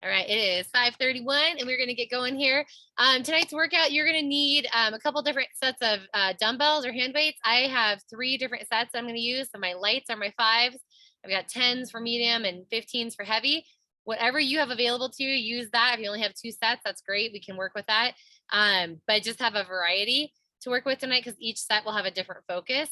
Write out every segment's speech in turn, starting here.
All right, it is 5:31 and we're going to get going here. Tonight's workout, you're going to need a couple different sets of dumbbells or hand weights. I have 3 different sets I'm going to use. So my lights are my 5s. I've got 10s for medium and 15s for heavy. Whatever you have available to you, use that. If you only have 2 sets, that's great. We can work with that. But just have a variety to work with tonight because each set will have a different focus.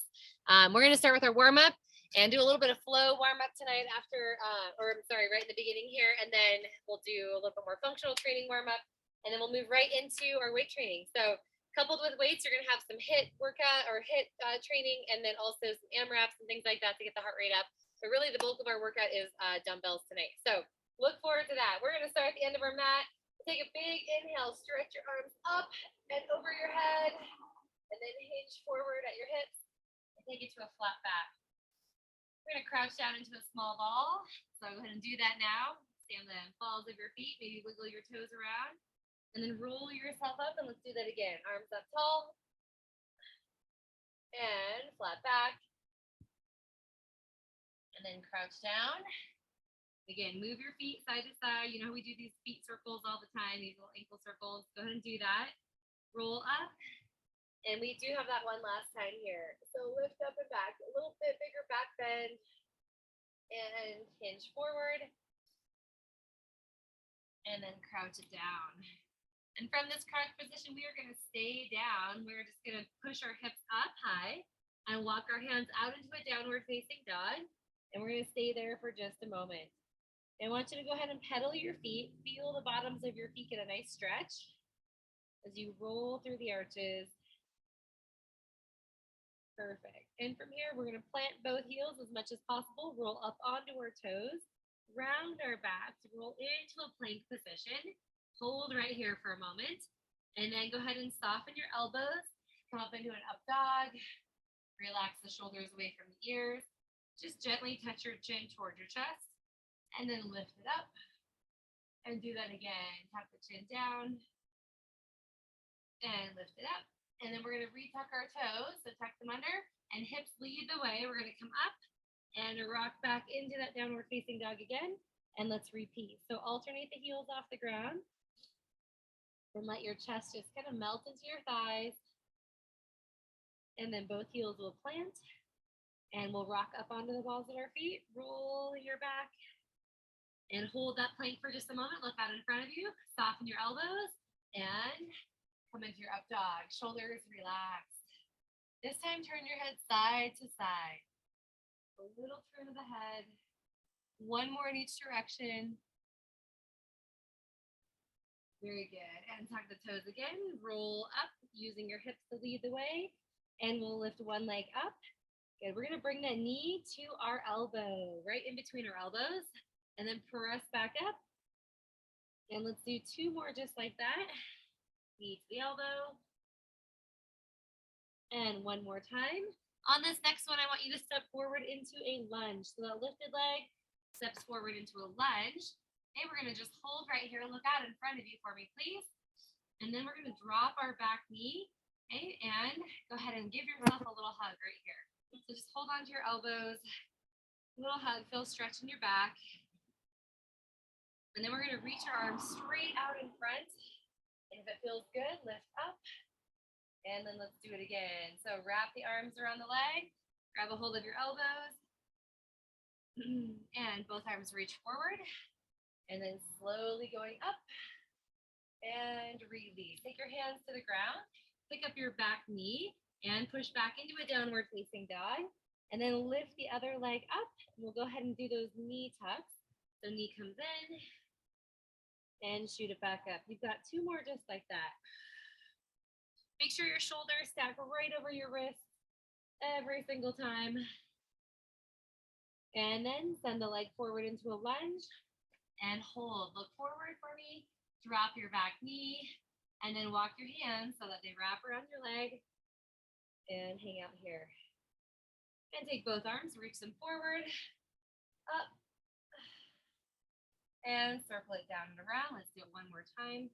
We're going to start with our warm up and do a little bit of flow warm up tonight after, right in the beginning here. And then we'll do a little bit more functional training warm up. And then we'll move right into our weight training. So coupled with weights, you're going to have some HIIT workout or HIIT training, and then also some AMRAPs and things like that to get the heart rate up. But really the bulk of our workout is dumbbells tonight. So look forward to that. We're going to start at the end of our mat. Take a big inhale, stretch your arms up and over your head, and then hinge forward at your hips and take it to a flat back. We're going to crouch down into a small ball. So go ahead and do that now. Stay on the balls of your feet. Maybe wiggle your toes around. And then roll yourself up. And let's do that again. Arms up tall. And flat back. And then crouch down. Again, move your feet side to side. You know how we do these feet circles all the time, these little ankle circles. Go ahead and do that. Roll up. And we do have that one last time here. So lift up and back, a little bit bigger back bend, and hinge forward. And then crouch it down. And from this crouch position, we are going to stay down. We're just going to push our hips up high and walk our hands out into a downward facing dog. And we're going to stay there for just a moment. I want you to go ahead and pedal your feet. Feel the bottoms of your feet get a nice stretch as you roll through the arches. Perfect. And from here, we're going to plant both heels as much as possible. Roll up onto our toes. Round our backs. Roll into a plank position. Hold right here for a moment. And then go ahead and soften your elbows. Come up into an up dog. Relax the shoulders away from the ears. Just gently touch your chin toward your chest. And then lift it up. And do that again. Tuck the chin down. And lift it up. And then we're going to retuck our toes, so tuck them under, and hips lead the way. We're going to come up and rock back into that downward facing dog again, and let's repeat. So alternate the heels off the ground, and let your chest just kind of melt into your thighs, and then both heels will plant, and we'll rock up onto the balls of our feet, roll your back, and hold that plank for just a moment. Look out in front of you, soften your elbows, and come into your up dog, shoulders relaxed. This time, turn your head side to side. A little turn of the head. One more in each direction. Very good. And tuck the toes again. Roll up using your hips to lead the way. And we'll lift one leg up. Good. We're going to bring that knee to our elbow, right in between our elbows. And then press back up. And let's do 2 more just like that. Knee to the elbow. And one more time. On this next one, I want you to step forward into a lunge. So that lifted leg steps forward into a lunge. Okay, we're going to just hold right here. Look out in front of you for me, please. And then we're going to drop our back knee. Okay, and go ahead and give yourself a little hug right here. So just hold on to your elbows. A little hug, feel stretch in your back. And then we're going to reach our arms straight out in front. And if it feels good, lift up. And then let's do it again. So wrap the arms around the leg. Grab a hold of your elbows. And both arms reach forward. And then slowly going up. And release. Take your hands to the ground. Pick up your back knee. And push back into a downward facing dog. And then lift the other leg up. And we'll go ahead and do those knee tucks. So knee comes in. And shoot it back up. You've got 2 more just like that. Make sure your shoulders stack right over your wrists every single time. And then send the leg forward into a lunge and hold. Look forward for me. Drop your back knee and then walk your hands so that they wrap around your leg and hang out here. And take both arms, reach them forward, up, and circle it down and around. Let's do it one more time.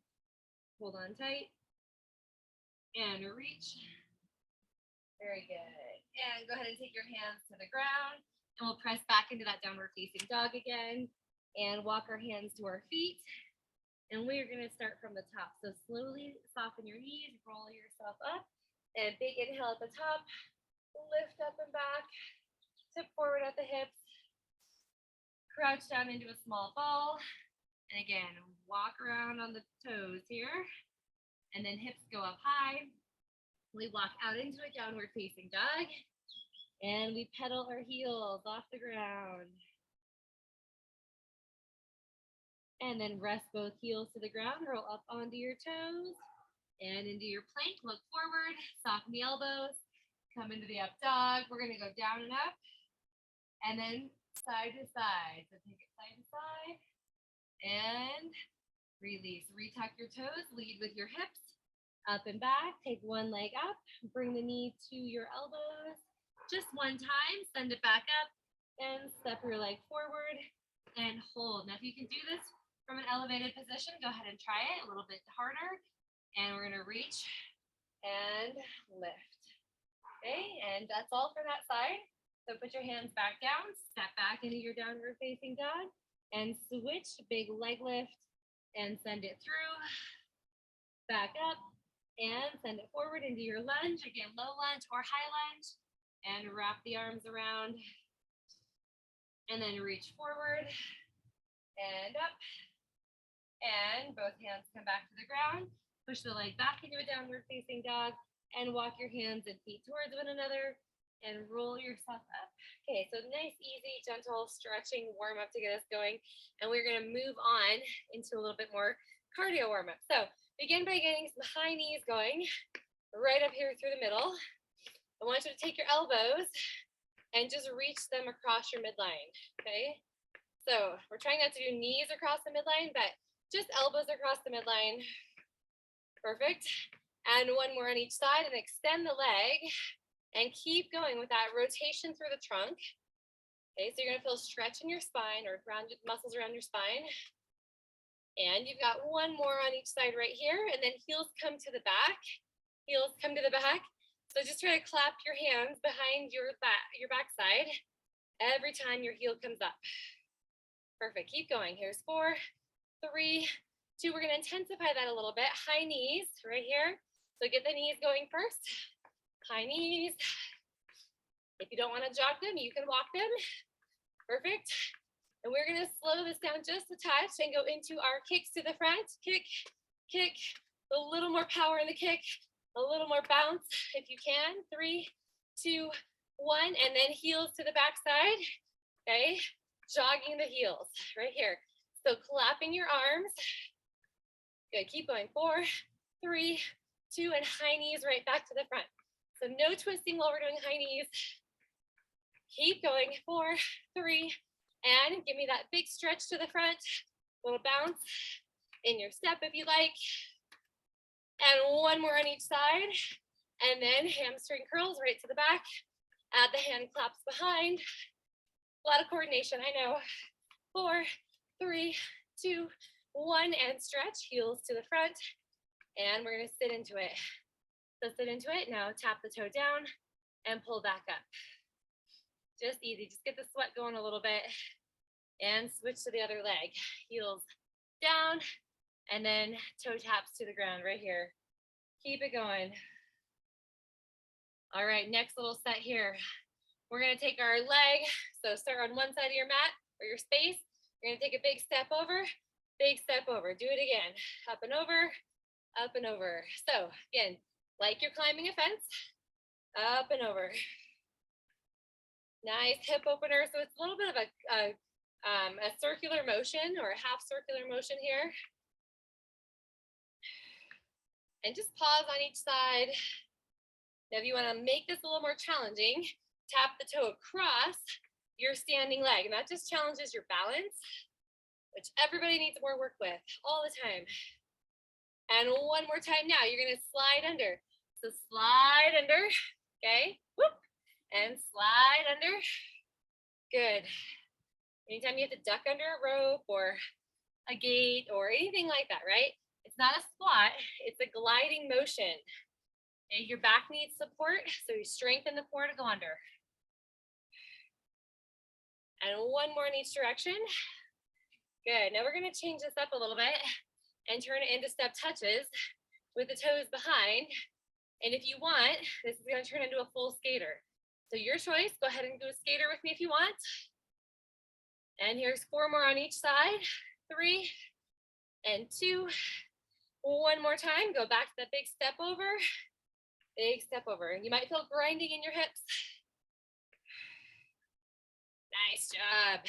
Hold on tight. And reach. Very good. And go ahead and take your hands to the ground. And we'll press back into that downward facing dog again. and walk our hands to our feet. And we're going to start from the top. So slowly soften your knees, roll yourself up, and big inhale at the top, lift up and back, tip forward at the hips, crouch down into a small ball. And again, walk around on the toes here, and then hips go up high. We walk out into a downward facing dog, and we pedal our heels off the ground. And then rest both heels to the ground, roll up onto your toes and into your plank. Look forward, soften the elbows, come into the up dog. We're going to go down and up, and then side to side. So take it side to side and release. Retuck your toes, lead with your hips, up and back. Take one leg up, bring the knee to your elbows. Just one time, send it back up, and step your leg forward and hold. Now, if you can do this from an elevated position, go ahead and try it a little bit harder. And we're going to reach and lift. Okay, and that's all for that side. So put your hands back down, step back into your downward facing dog, and switch, big leg lift, and send it through, back up, and send it forward into your lunge. Again, low lunge or high lunge, and wrap the arms around, and then reach forward and up, and both hands come back to the ground. Push the leg back into a downward facing dog, and walk your hands and feet towards one another, and roll yourself up. Okay, so nice, easy, gentle stretching warm up to get us going. And we're going to move on into a little bit more cardio warm up. So begin by getting some high knees going right up here through the middle. I want you to take your elbows and just reach them across your midline. Okay, so we're trying not to do knees across the midline, but just elbows across the midline. Perfect. And one more on each side, and extend the leg. And keep going with that rotation through the trunk. Okay, so you're gonna feel stretch in your spine or around muscles around your spine. And you've got one more on each side right here, and then heels come to the back. Heels come to the back. So just try to clap your hands behind your back side every time your heel comes up. Perfect, keep going. Here's 4, 3, 2. We're gonna intensify that a little bit. High knees right here. So get the knees going first. High knees. If you don't want to jog them, you can walk them. Perfect. And we're going to slow this down just a touch and go into our kicks to the front. Kick, kick, a little more power in the kick, a little more bounce if you can. 3, 2, 1, and then heels to the back side. Okay, jogging the heels right here. So clapping your arms. Good, keep going. 4, 3, 2, and high knees right back to the front. So no twisting while we're doing high knees. Keep going. 4, 3, and give me that big stretch to the front. Little bounce in your step if you like. And one more on each side. And then hamstring curls right to the back. Add the hand claps behind. A lot of coordination, I know. 4, 3, 2, 1, and stretch. Heels to the front. And we're gonna sit into it. So sit into it. Now tap the toe down and pull back up. Just easy. Just get the sweat going a little bit and switch to the other leg. Heels down and then toe taps to the ground right here. Keep it going. All right, next little set here. We're going to take our leg. So start on one side of your mat or your space. You're going to take a big step over, big step over. Do it again. Up and over, up and over. So again, like you're climbing a fence, up and over. Nice hip opener. So it's a little bit of a circular motion or a half circular motion here. And just pause on each side. Now, if you want to make this a little more challenging, tap the toe across your standing leg. And that just challenges your balance, which everybody needs more work with all the time. And one more time now, you're going to slide under. So slide under, okay, whoop, and slide under. Good. Anytime you have to duck under a rope or a gate or anything like that, right? It's not a squat, it's a gliding motion. Okay, your back needs support, so you strengthen the core to go under. And one more in each direction. Good. Now we're going to change this up a little bit and turn it into step touches with the toes behind. And if you want, this is going to turn into a full skater. So your choice, go ahead and do a skater with me if you want. And here's 4 more on each side. 3 and 2. One more time, go back to that big step over. Big step over. You might feel grinding in your hips. Nice job.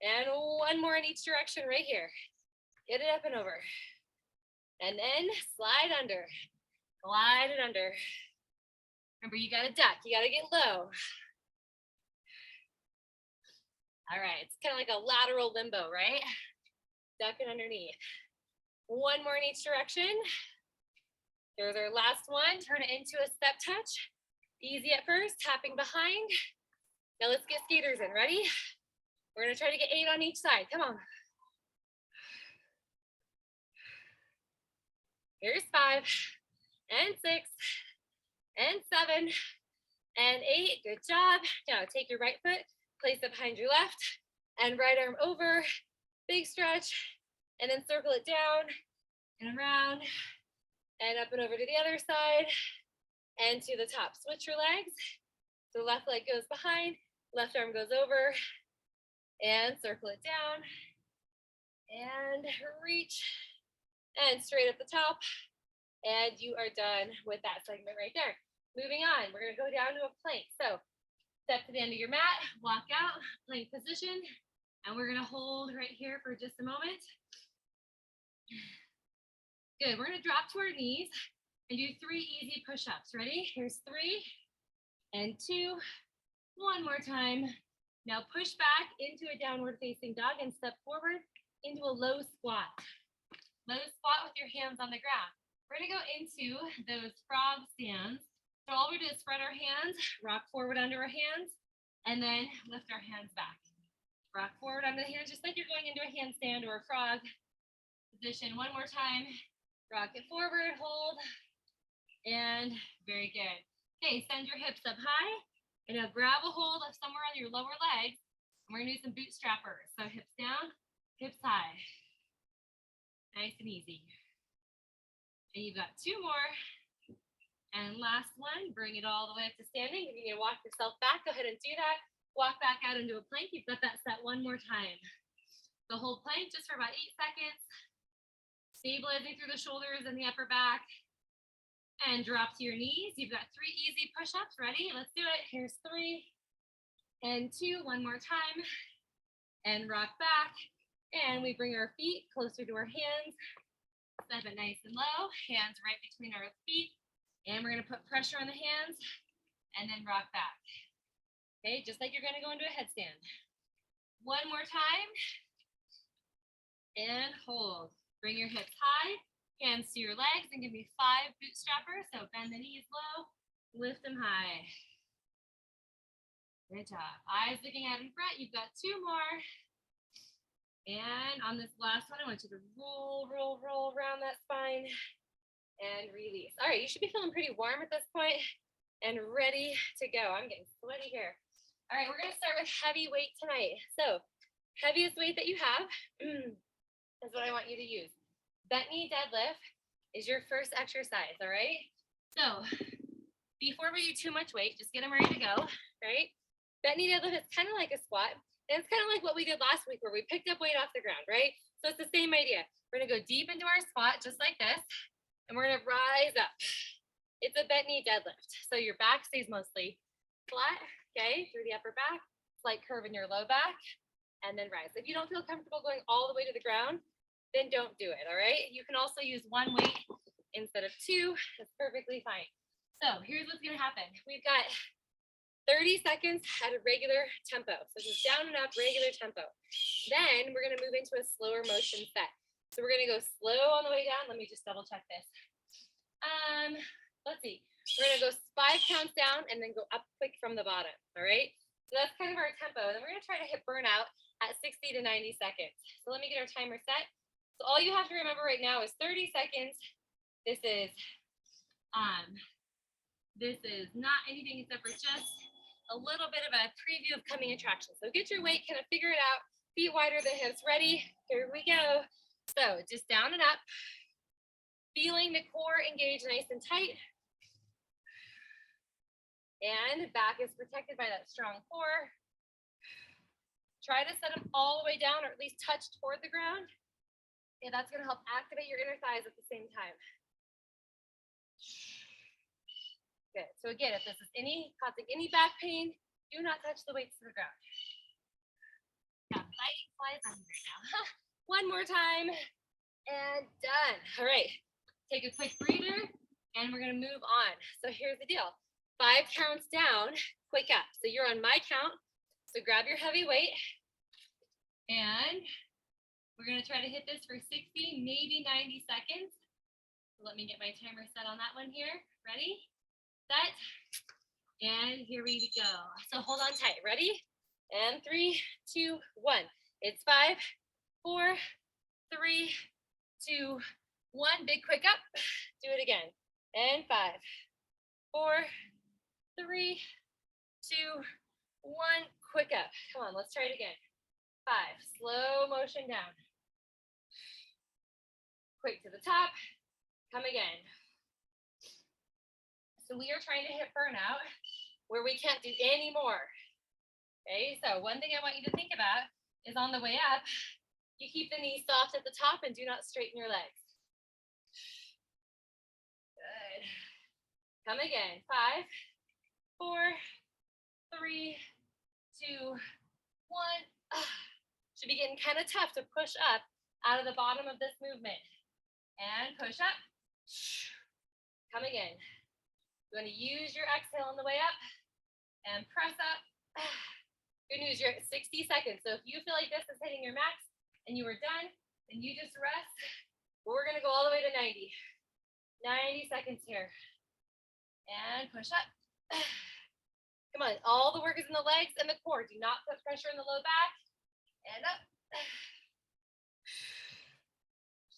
And one more in each direction right here. Get it up and over. And then slide under. Glide it under. Remember, you gotta duck. You gotta get low. All right, it's kind of like a lateral limbo, right? Ducking underneath. One more in each direction. Here's our last one. Turn it into a step touch. Easy at first, tapping behind. Now let's get skaters in. Ready? We're gonna try to get 8 on each side. Come on. Here's 5 and 6 and 7 and 8. Good job. Now take your right foot, place it behind your left, and right arm over. Big stretch, and then circle it down and around and up and over to the other side and to the top. Switch your legs. So left leg goes behind, left arm goes over, and circle it down and reach and straight up the top. And you are done with that segment right there. Moving on, we're gonna go down to a plank. So step to the end of your mat, walk out, plank position, and we're gonna hold right here for just a moment. Good, we're gonna drop to our knees and do 3 easy push-ups. Ready? Here's 3 and 2. One more time. Now push back into a downward facing dog and step forward into a low squat. Low squat with your hands on the ground. We're gonna go into those frog stands. So all we do is spread our hands, rock forward under our hands, and then lift our hands back. Rock forward under the hands, just like you're going into a handstand or a frog position. One more time. Rock it forward, hold, and very good. Okay, send your hips up high, and now grab a hold of somewhere on your lower legs. And we're gonna do some bootstrappers. So hips down, hips high. Nice and easy. And you've got 2 more. And last one, bring it all the way up to standing. If you need to walk yourself back, go ahead and do that. Walk back out into a plank. You've got that set one more time. So hold plank just for about 8 seconds. Stabilizing through the shoulders and the upper back. And drop to your knees. You've got 3 easy push-ups. Ready? Let's do it. Here's 3 and 2. One more time. And rock back. And we bring our feet closer to our hands. Step it nice and low. Hands right between our feet. And we're going to put pressure on the hands. And then rock back. Okay, just like you're going to go into a headstand. One more time. And hold. Bring your hips high. Hands to your legs and give me 5 bootstrappers. So bend the knees low, lift them high. Good job. Eyes looking out in front. You've got 2 more. And on this last one, I want you to roll, roll, roll around that spine and release. All right, you should be feeling pretty warm at this point and ready to go. I'm getting sweaty here. All right, we're gonna start with heavy weight tonight. So heaviest weight that you have is what I want you to use. Bent knee deadlift is your first exercise, all right? So before we do too much weight, just get them ready to go, right? Bent knee deadlift is kind of like a squat. And it's kind of like what we did last week where we picked up weight off the ground, right? So it's the same idea. We're gonna go deep into our squat just like this, and we're gonna rise up. It's a bent knee deadlift. So your back stays mostly flat, okay, through the upper back, slight curve in your low back, and then rise. If you don't feel comfortable going all the way to the ground, then don't do it, all right? You can also use 1 weight instead of 2. That's perfectly fine. So here's what's gonna happen. We've got 30 seconds at a regular tempo. So just down and up, regular tempo. Then we're gonna move into a slower motion set. So we're gonna go slow on the way down. Let me just double check this. Let's see. We're gonna go 5 counts down and then go up quick from the bottom, all right? So that's kind of our tempo. And then we're gonna try to hit burnout at 60 to 90 seconds. So let me get our timer set. So all you have to remember right now is 30 seconds. This is not anything except for just a little bit of a preview of coming attractions. So get your weight, kind of figure it out. Feet wider than hips. Ready? Here we go. So just down and up. Feeling the core engage nice and tight. And back is protected by that strong core. Try to set them all the way down or at least touch toward the ground. And that's going to help activate your inner thighs at the same time. Good. So again, if this is causing any back pain, do not touch the weights to the ground. Got fighting flies on me right now. One more time. And done. All right. Take a quick breather and we're going to move on. So here's the deal. 5 counts down, quick up. So you're on my count. So grab your heavy weight and we're going to try to hit this for 60, maybe 90 seconds. So let me get my timer set on that one here. Ready, set, and here we go. So hold on tight. Ready? And 3, 2, 1. It's 5, 4, 3, 2, 1. Big quick up. Do it again. And 5, 4, 3, 2, 1. Quick up. Come on, let's try it again. 5. Slow motion down. Quick to the top. Come again. So we are trying to hit burnout where we can't do any more. Okay, so one thing I want you to think about is on the way up, you keep the knees soft at the top and do not straighten your legs. Good. Come again. 5, 4, 3, 2, 1. Should be getting kind of tough to push up out of the bottom of this movement. And push up. Come again. You want to use your exhale on the way up and press up. Good news, you're at 60 seconds. So if you feel like this is hitting your max and you are done, then you just rest. We're going to go all the way to 90. 90 seconds here. And push up. Come on, all the work is in the legs and the core. Do not put pressure in the low back. And up.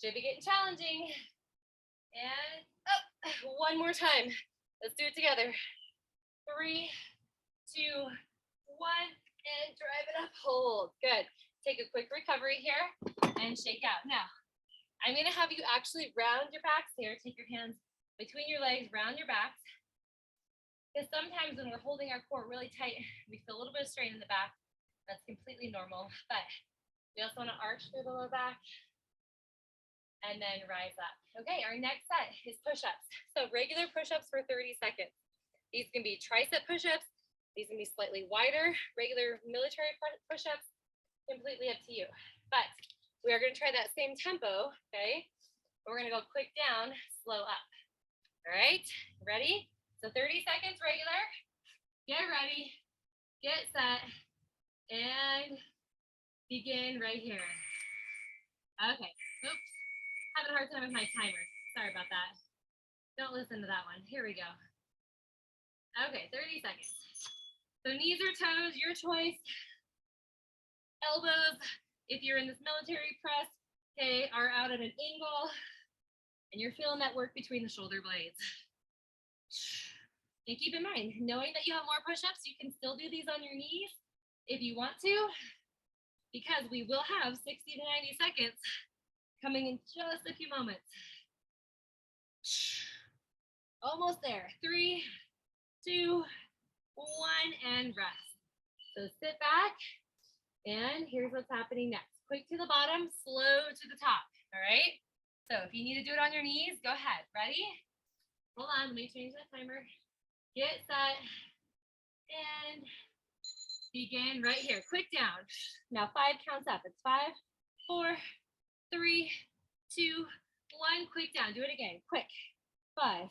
Should be getting challenging. And up. One more time. Let's do it together. 3, 2, 1, and drive it up. Hold. Good. Take a quick recovery here and shake out. Now, I'm going to have you actually round your backs here. Take your hands between your legs, round your backs. Because sometimes when we're holding our core really tight, we feel a little bit of strain in the back. That's completely normal. But we also want to arch through the low back and then rise up. Okay, our next set is push-ups. So regular push-ups for 30 seconds. These can be tricep push-ups. These can be slightly wider, regular military push-ups, completely up to you. But we are going to try that same tempo, okay? We're going to go quick down, slow up. All right, ready? So 30 seconds regular. Get ready, get set, and begin right here. Okay, oops, having a hard time with my timer. Sorry about that. Don't listen to that one. Here we go. Okay, 30 seconds. So knees or toes, your choice. Elbows, if you're in this military press, okay, are out at an angle, and you're feeling that work between the shoulder blades. And keep in mind, knowing that you have more push-ups, you can still do these on your knees if you want to, because we will have 60 to 90 seconds coming in just a few moments. Almost there. 3, 2, 1, and rest. So sit back, and here's what's happening next. Quick to the bottom, slow to the top, all right? So if you need to do it on your knees, go ahead. Ready? Hold on, let me change that timer. Get set, and begin right here. Quick down. Now 5 counts up. It's 5, 4, 3, 2, 1. Quick down. Do it again. Quick. 5,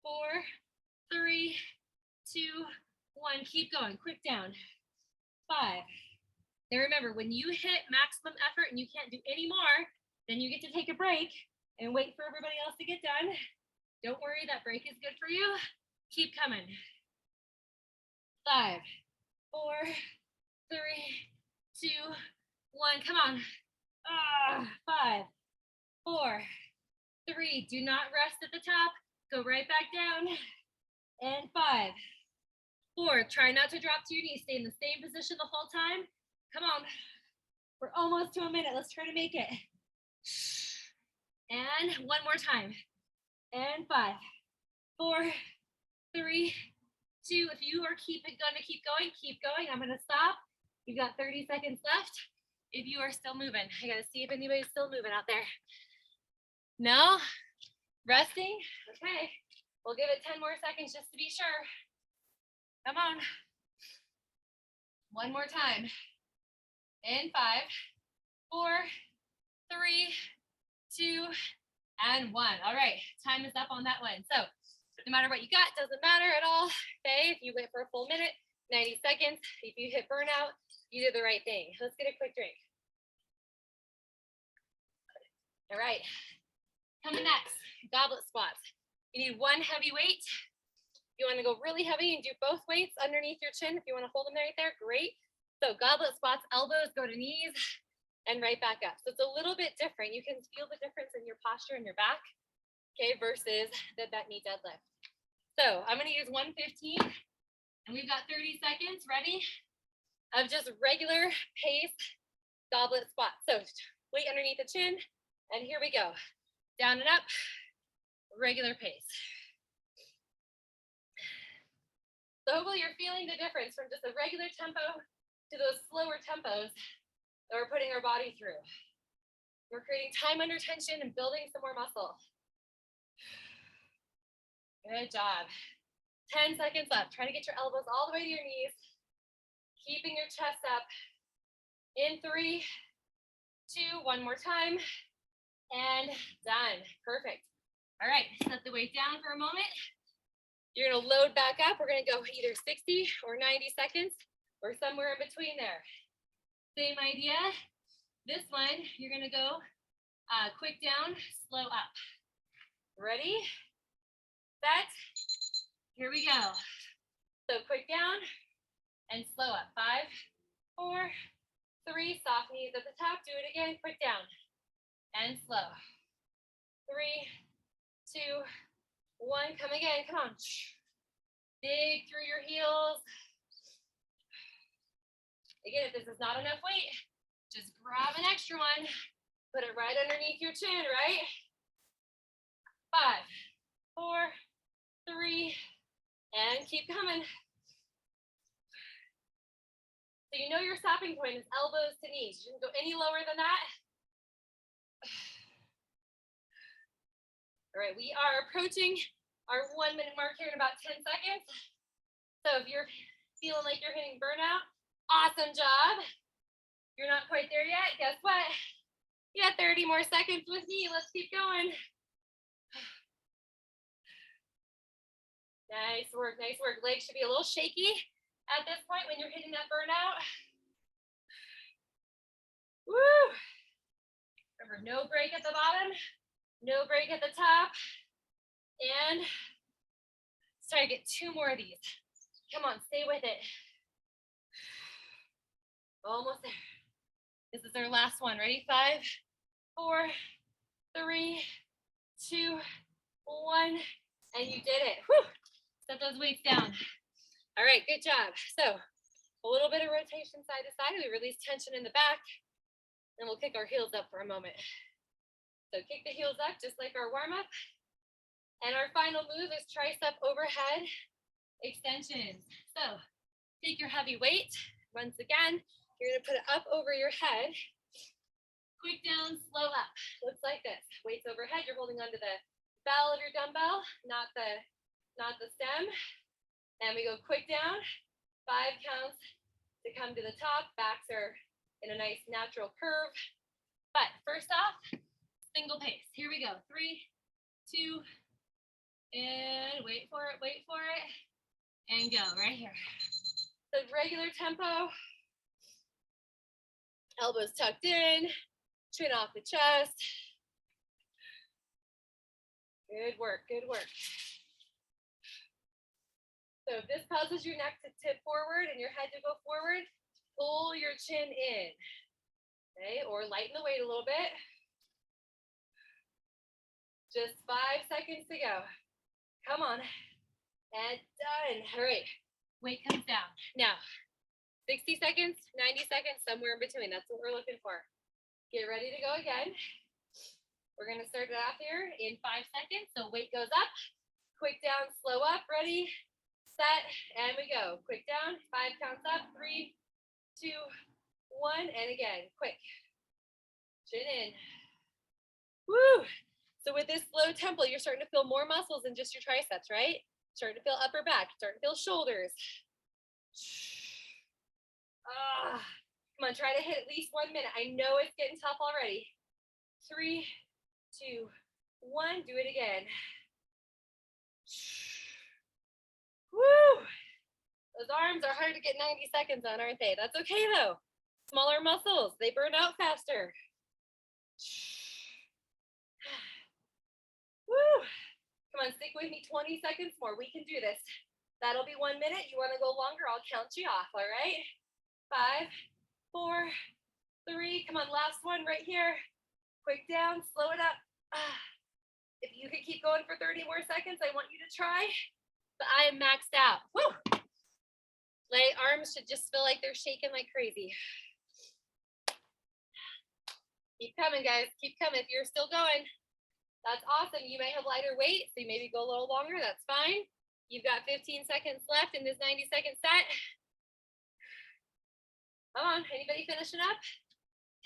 4, 3, 2, 1. Keep going. Quick down. 5. Now remember, when you hit maximum effort and you can't do any more, then you get to take a break and wait for everybody else to get done. Don't worry, that break is good for you. Keep coming. 5, 4, 3, 2, 1. Come on. 5, 4, 3. Do not rest at the top. Go right back down. And 5, 4, try not to drop to your knees. Stay in the same position the whole time. Come on. We're almost to a minute. Let's try to make it. And one more time. And 5, 4, 3, 2. If you are gonna keep going. I'm gonna stop. You've got 30 seconds left. If you are still moving, I gotta see if anybody's still moving out there. No? Resting? Okay. We'll give it 10 more seconds just to be sure. Come on. One more time. In 5, 4, 3, 2, and 1. All right, time is up on that one. So no matter what you got, doesn't matter at all. Okay, if you went for a full minute, 90 seconds, if you hit burnout, you did the right thing. Let's get a quick drink. All right, coming next, goblet squats. You need one heavy weight. You want to go really heavy and do both weights underneath your chin. If you want to hold them right there, great. So goblet squats, elbows go to knees and right back up. So it's a little bit different. You can feel the difference in your posture and your back, okay, versus that knee deadlift. So I'm going to use 115, and we've got 30 seconds ready of just regular pace goblet squat. So weight underneath the chin, and here we go. Down and up, regular pace. So hopefully you're feeling the difference from just a regular tempo to those slower tempos that we're putting our body through. We're creating time under tension and building some more muscle. Good job. 10 seconds left. Try to get your elbows all the way to your knees. Keeping your chest up. In 3, 2, one more time. And done. Perfect. All right, set the weight down for a moment. You're gonna load back up. We're gonna go either 60 or 90 seconds or somewhere in between there. Same idea. This one, you're gonna go quick down, slow up. Ready, set, here we go. So quick down and slow up. 5, 4, 3, soft knees at the top. Do it again, quick down and slow. 3, 2, 1, come again, come on. Dig through your heels. Again, if this is not enough weight, just grab an extra one. Put it right underneath your chin, right? 5, 4, 3, and keep coming. So you know your stopping point is elbows to knees. You can go any lower than that. All right, we are approaching our 1 minute mark here in about 10 seconds. So if you're feeling like you're hitting burnout, awesome job. You're not quite there yet, guess what? You got 30 more seconds with me. Let's keep going. Nice work, nice work. Legs should be a little shaky at this point when you're hitting that burnout. Woo! Remember, no break at the bottom, no break at the top. And let's try to get 2 more of these. Come on, stay with it. Almost there. This is our last one. Ready? 5, 4, 3, 2, 1. And you did it. Whew. Set those weights down. All right, good job. So a little bit of rotation side to side. We release tension in the back. And we'll kick our heels up for a moment. So kick the heels up just like our warm-up. And our final move is tricep overhead extensions. So take your heavy weight. Once again, you're gonna put it up over your head. Quick down, slow up. Looks like this. Weights overhead, you're holding onto the bell of your dumbbell, not the stem. And we go quick down, 5 counts to come to the top. Backs are in a nice natural curve. But first off, single pace. Here we go. 3, 2, and wait for it, and go right here. So regular tempo, elbows tucked in, chin off the chest. Good work, good work. So if this causes your neck to tip forward and your head to go forward, pull your chin in, okay? Or lighten the weight a little bit. Just 5 seconds to go. Come on, and done. All right, weight comes down. Now, 60 seconds, 90 seconds, somewhere in between. That's what we're looking for. Get ready to go again. We're gonna start it off here in 5 seconds. So weight goes up, quick down, slow up, ready, set, and we go. Quick down, 5 counts up, 3, 2, 1, and again, quick. Chin in. Woo! So with this slow tempo, you're starting to feel more muscles than just your triceps, right? Starting to feel upper back, starting to feel shoulders. Come on, try to hit at least 1 minute. I know it's getting tough already. 3, 2, 1, do it again. Woo! Those arms are hard to get 90 seconds on, aren't they? That's okay though. Smaller muscles, they burn out faster. Woo! Come on, stick with me 20 seconds more. We can do this. That'll be 1 minute. You want to go longer? I'll count you off, all right? 5, 4, 3. Come on, last one right here. Quick down, slow it up. If you could keep going for 30 more seconds, I want you to try. But I am maxed out. Woo! My arms should just feel like they're shaking like crazy. Keep coming, guys. Keep coming. If you're still going, that's awesome. You may have lighter weight, so you maybe go a little longer. That's fine. You've got 15 seconds left in this 90-second set. Come on, anybody finishing up?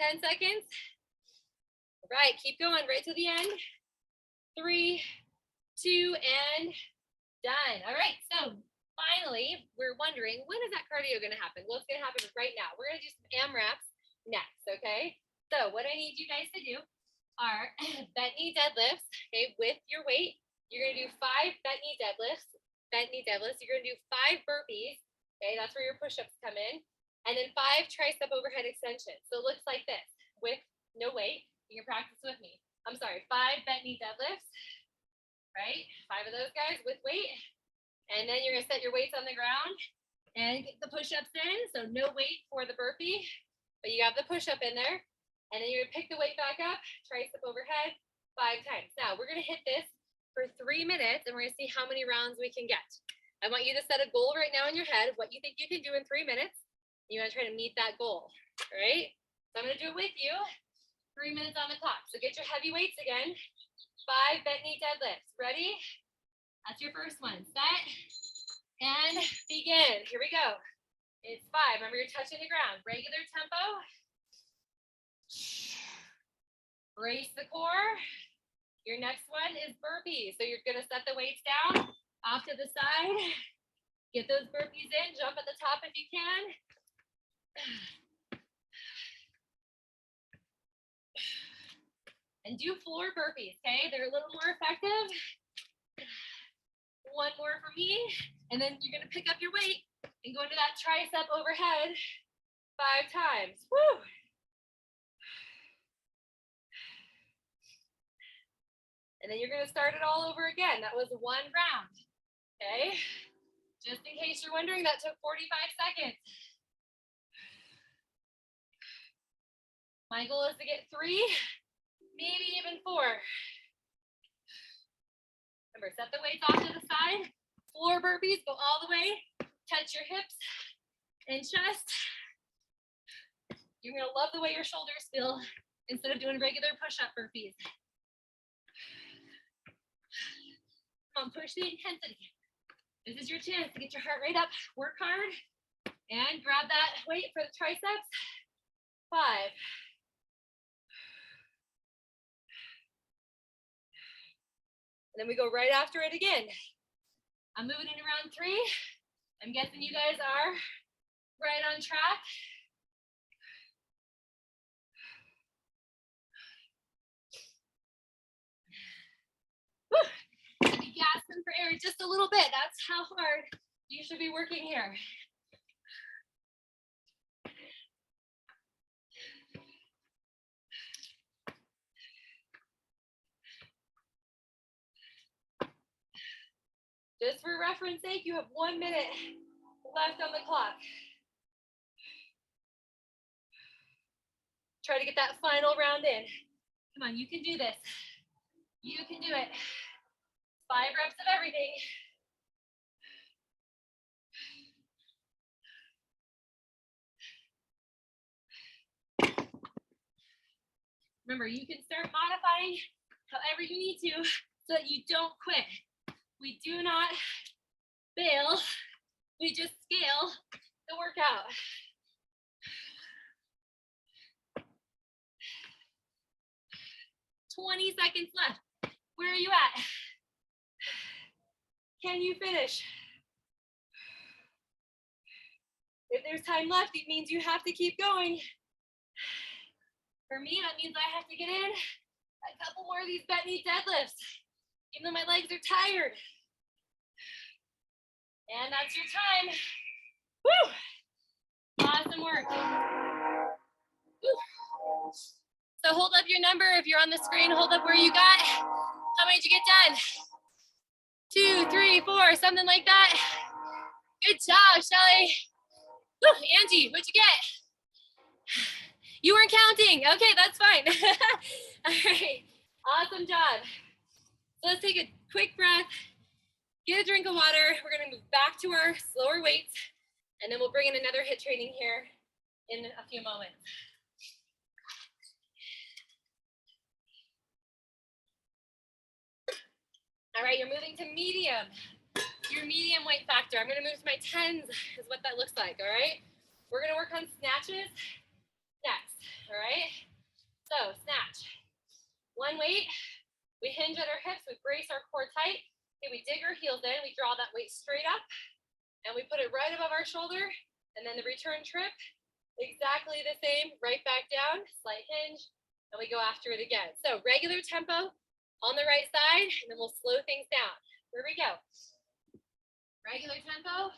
10 seconds. All right, keep going right to the end. 3, 2, and done. All right, so finally, we're wondering, when is that cardio going to happen? Well, it's going to happen right now. We're going to do some AMRAPs next, okay? So what I need you guys to do are bent knee deadlifts, okay, with your weight. You're going to do 5 bent knee deadlifts. You're going to do 5 burpees, okay? That's where your push-ups come in. And then 5 tricep overhead extensions. So it looks like this, with no weight. You can practice with me. I'm sorry, 5 bent knee deadlifts, right? 5 of those guys with weight. And then you're going to set your weights on the ground and get the push-ups in. So no weight for the burpee, but you have the push-up in there. And then you're going to pick the weight back up, tricep overhead, 5 times. Now, we're going to hit this for 3 minutes, and we're going to see how many rounds we can get. I want you to set a goal right now in your head of what you think you can do in 3 minutes. You want to try to meet that goal, all right? So I'm going to do it with you. 3 minutes on the clock. So get your heavy weights again. 5 bent knee deadlifts. Ready? That's your first one. Set and begin. Here we go. It's 5. Remember, you're touching the ground. Regular tempo. Brace the core. Your next one is burpees. So you're going to set the weights down, off to the side. Get those burpees in. Jump at the top if you can. And do floor burpees, okay? They're a little more effective. 1 more for me. And then you're going to pick up your weight and go into that tricep overhead 5 times. Woo! And then you're going to start it all over again. That was 1 round, okay? Just in case you're wondering, that took 45 seconds. My goal is to get 3, maybe even 4. Remember, set the weights off to the side. Floor burpees, go all the way. Touch your hips and chest. You're gonna love the way your shoulders feel instead of doing regular push-up burpees. Come on, push the intensity. This is your chance to get your heart rate up. Work hard and grab that weight for the triceps. 5. And then we go right after it again. I'm moving into round 3. I'm guessing you guys are right on track. Woo! Be gasping for air just a little bit. That's how hard you should be working here. Just for reference sake, you have 1 minute left on the clock. Try to get that final round in. Come on, you can do this. You can do it. 5 reps of everything. Remember, you can start modifying however you need to so that you don't quit. We do not fail. We just scale the workout. "20 seconds left. Where are you at? Can you finish? If there's time left, it means you have to keep going. For me, that means I have to get in a couple more of these bent knee deadlifts, even though my legs are tired. And that's your time. Woo! Awesome work. Woo. So hold up your number. If you're on the screen, hold up where you got. How many did you get done? 2, 3, 4, something like that. Good job, Shelly. Woo, Angie, what'd you get? You weren't counting. Okay, that's fine. All right, awesome job. So let's take a quick breath, get a drink of water. We're gonna move back to our slower weights, and then we'll bring in another HIIT training here in a few moments. All right, you're moving to medium. Your medium weight factor. I'm gonna move to my 10s is what that looks like, all right? We're gonna work on snatches next, all right? So snatch, one weight, we hinge at our hips, we brace our core tight, okay, we dig our heels in, we draw that weight straight up, and we put it right above our shoulder, and then the return trip, exactly the same, right back down, slight hinge, and we go after it again. So regular tempo on the right side, and then we'll slow things down. Here we go. Regular tempo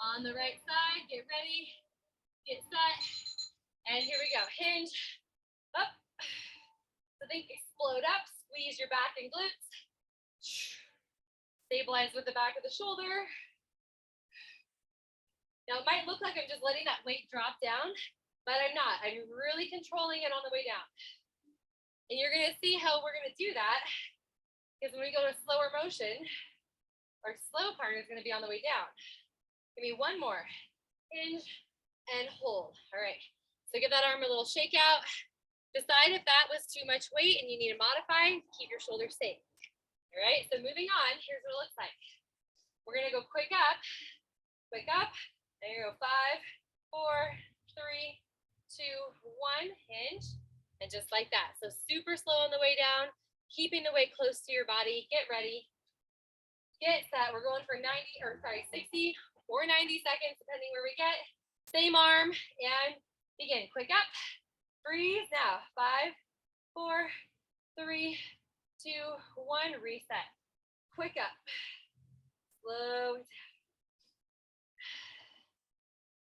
on the right side, get ready, get set, and here we go. Hinge, up. So think explode up, squeeze your back and glutes. Stabilize with the back of the shoulder. Now it might look like I'm just letting that weight drop down, but I'm not. I'm really controlling it on the way down. And you're gonna see how we're gonna do that, because when we go to slower motion, our slow part is gonna be on the way down. Give me one more. Hinge and hold. All right, so give that arm a little shake out. Decide if that was too much weight and you need to modify, keep your shoulders safe. All right, so moving on, here's what it looks like. We're gonna go quick up, and you're gonna go 5, 4, 3, 2, 1, hinge, and just like that. So super slow on the way down, keeping the weight close to your body. Get ready, get set. We're going for 60 or 90 seconds, depending where we get. Same arm, and begin. Quick up, breathe now. 5, 4, 3, 2, 1, reset. Quick up, slow down.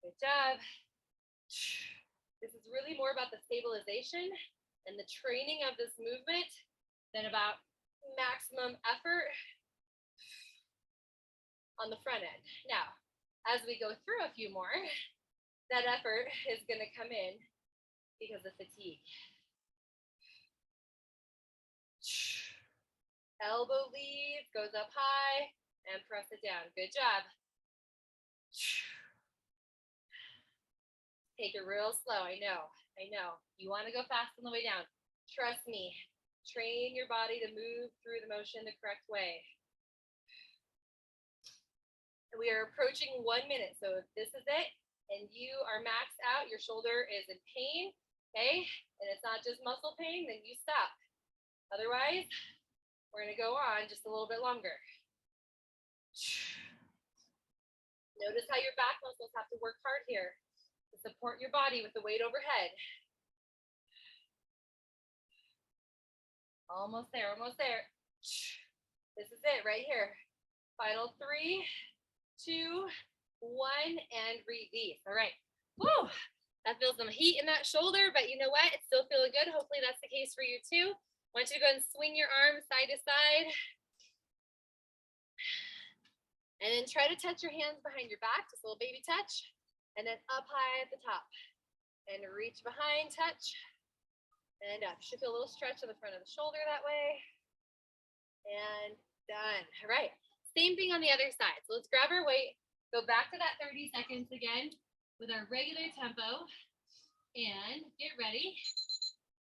Good job. This is really more about the stabilization and the training of this movement than about maximum effort on the front end. Now, as we go through a few more, that effort is going to come in because of fatigue. Elbow leads, goes up high, and press it down. Good job. Take it real slow. I know. You want to go fast on the way down. Trust me. Train your body to move through the motion the correct way. We are approaching 1 minute. So if this is it and you are maxed out, your shoulder is in pain, okay? And it's not just muscle pain, then you stop. Otherwise, we're going to go on just a little bit longer. Notice how your back muscles have to work hard here to support your body with the weight overhead. Almost there, almost there. This is it right here. Final 3, 2, 1, and release. All right. Woo! That feels some heat in that shoulder, but you know what? It's still feeling good. Hopefully that's the case for you too. I want you to go and swing your arms side to side. And then try to touch your hands behind your back, just a little baby touch. And then up high at the top. And reach behind, touch. And up. Should feel a little stretch on the front of the shoulder that way. And done. All right. Same thing on the other side. So let's grab our weight. Go back to that 30 seconds again with our regular tempo. And get ready.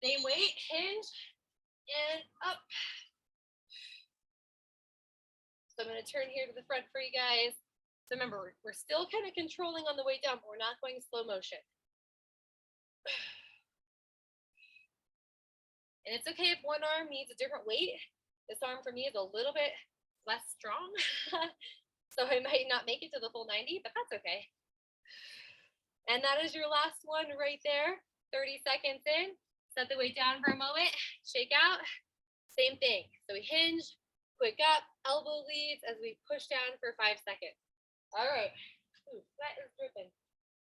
Same weight, hinge, and up. So I'm going to turn here to the front for you guys. So remember, we're still kind of controlling on the way down, but we're not going slow motion. And it's okay if one arm needs a different weight. This arm for me is a little bit less strong. So I might not make it to the full 90, but that's okay. And that is your last one right there. 30 seconds in. Set the weight down for a moment. Shake out. Same thing. So we hinge, quick up, elbow leads as we push down for 5 seconds. All right. Ooh, sweat is dripping.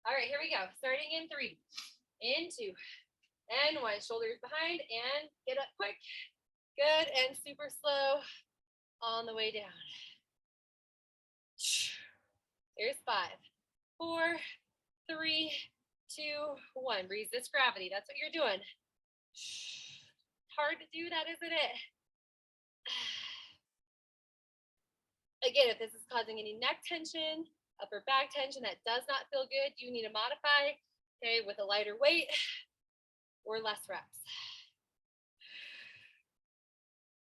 All right, here we go. Starting in 3, in 2, and 1. Shoulders behind and get up quick. Good, and super slow on the way down. Here's 5, 4, 3, 2, 1. Resist gravity. That's what you're doing. Hard to do that, isn't it? Again, if this is causing any neck tension, upper back tension that does not feel good, you need to modify, okay, with a lighter weight or less reps.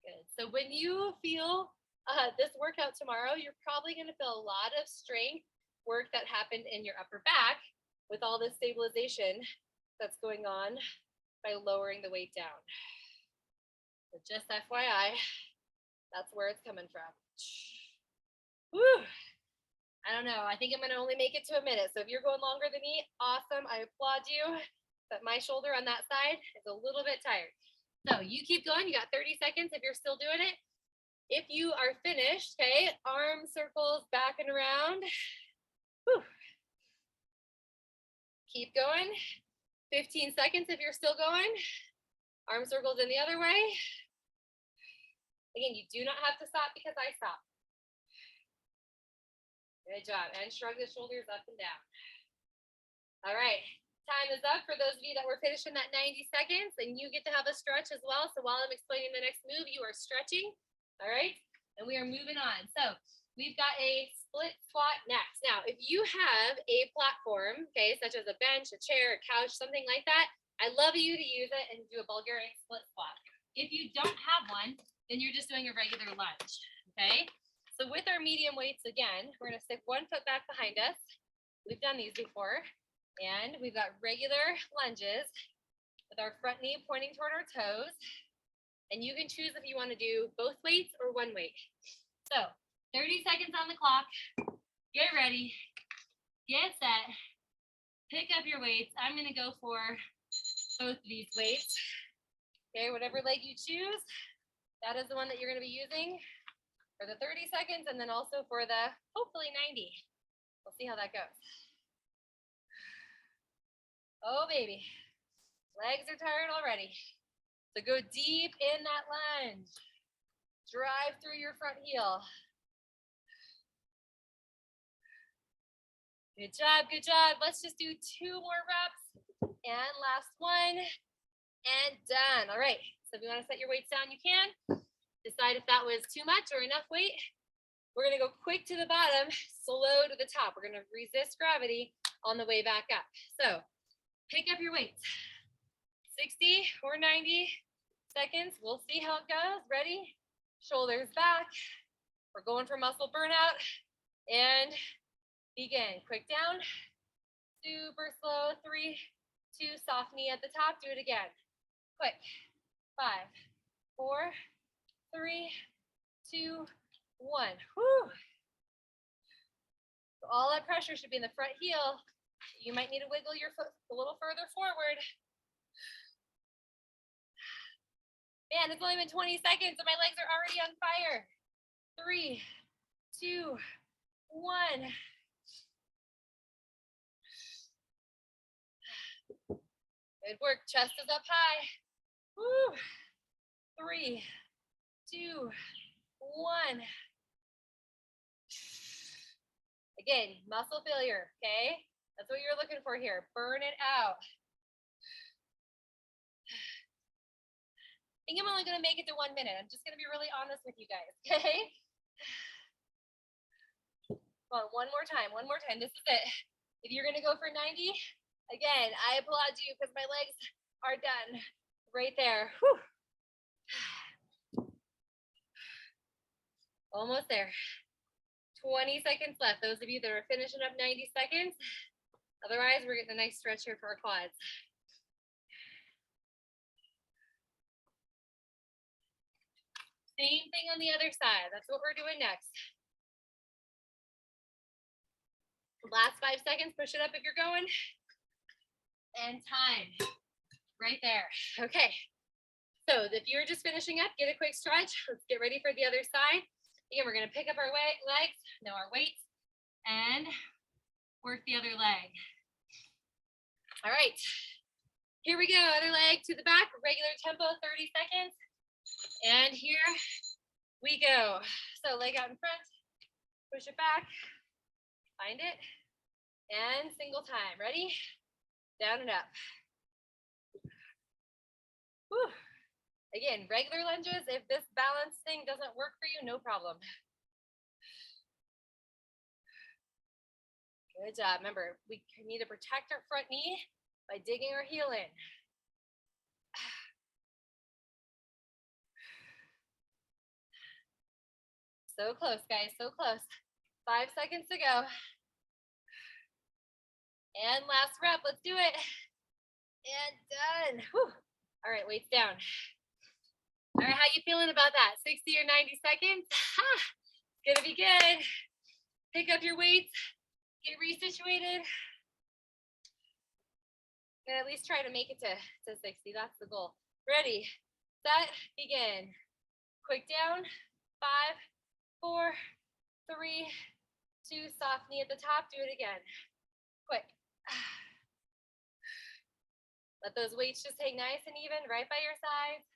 Good. So when you feel this workout tomorrow, you're probably going to feel a lot of strength work that happened in your upper back with all the stabilization that's going on by lowering the weight down. So just FYI, that's where it's coming from. Whew. I don't know. I think I'm going to only make it to a minute. So if you're going longer than me, awesome. I applaud you. But my shoulder on that side is a little bit tired. So you keep going. You got 30 seconds if you're still doing it. If you are finished, okay, arm circles back and around. Whew. Keep going. 15 seconds if you're still going. Arm circles in the other way. Again, you do not have to stop because I stopped. Good job. And shrug the shoulders up and down. All right. Time is up for those of you that were finishing that 90 seconds, and you get to have a stretch as well. So while I'm explaining the next move, you are stretching. All right. And we are moving on. So we've got a split squat next. Now, if you have a platform, okay, such as a bench, a chair, a couch, something like that, I'd love you to use it and do a Bulgarian split squat. If you don't have one, then you're just doing a regular lunge, okay? So with our medium weights, again, we're gonna stick one foot back behind us. We've done these before. And we've got regular lunges with our front knee pointing toward our toes. And you can choose if you wanna do both weights or one weight. So 30 seconds on the clock. Get ready, get set, pick up your weights. I'm gonna go for both of these weights. Okay, whatever leg you choose, that is the one that you're gonna be using for the 30 seconds, and then also for the, hopefully 90. We'll see how that goes. Oh, baby. Legs are tired already. So go deep in that lunge. Drive through your front heel. Good job, good job. Let's just do 2 more reps. And last one. And done. All right. So if you want to set your weights down, you can. Decide if that was too much or enough weight. We're going to go quick to the bottom, slow to the top. We're going to resist gravity on the way back up. So pick up your weights. 60 or 90 seconds. We'll see how it goes. Ready? Shoulders back. We're going for muscle burnout. And begin. Quick down. Super slow. 3, 2, soft knee at the top. Do it again. Quick. 5, 4, 3, 2, 1. Whew. So all that pressure should be in the front heel. You might need to wiggle your foot a little further forward. Man, it's only been 20 seconds and my legs are already on fire. 3, 2, 1. Good work. Chest is up high. Woo. 3, 2, 1. Again, muscle failure, okay? That's what you're looking for here. Burn it out. I think I'm only gonna make it to 1 minute. I'm just gonna be really honest with you guys, okay? Come on, one more time. This is it. If you're gonna go for 90, again, I applaud you because my legs are done. right there. Whew. Almost there. 20 seconds left. Those of you that are finishing up 90 seconds. Otherwise, we're getting a nice stretch here for our quads. Same thing on the other side. That's what we're doing next. Last 5 seconds, push it up if you're going. And time. Right there. Okay. So if you're just finishing up, get a quick stretch. Let's get ready for the other side. Again, we're going to pick up our legs, our weights, and work the other leg. All right. Here we go. Other leg to the back, regular tempo, 30 seconds. And here we go. So leg out in front, push it back, find it, and single time. Ready? Down and up. Whew. Again, regular lunges. If this balance thing doesn't work for you, no problem. Good job. Remember, we need to protect our front knee by digging our heel in. So close, guys, so close. 5 seconds to go. And last rep, let's do it. And done. Whew. All right, weights down. All right, how you feeling about that? 60 or 90 seconds? It's gonna be good. Pick up your weights, get resituated. And at least try to make it to 60, that's the goal. Ready, set, begin. Quick down, 5, 4, 3, 2, soft knee at the top, do it again. Quick. Let those weights just hang nice and even right by your sides.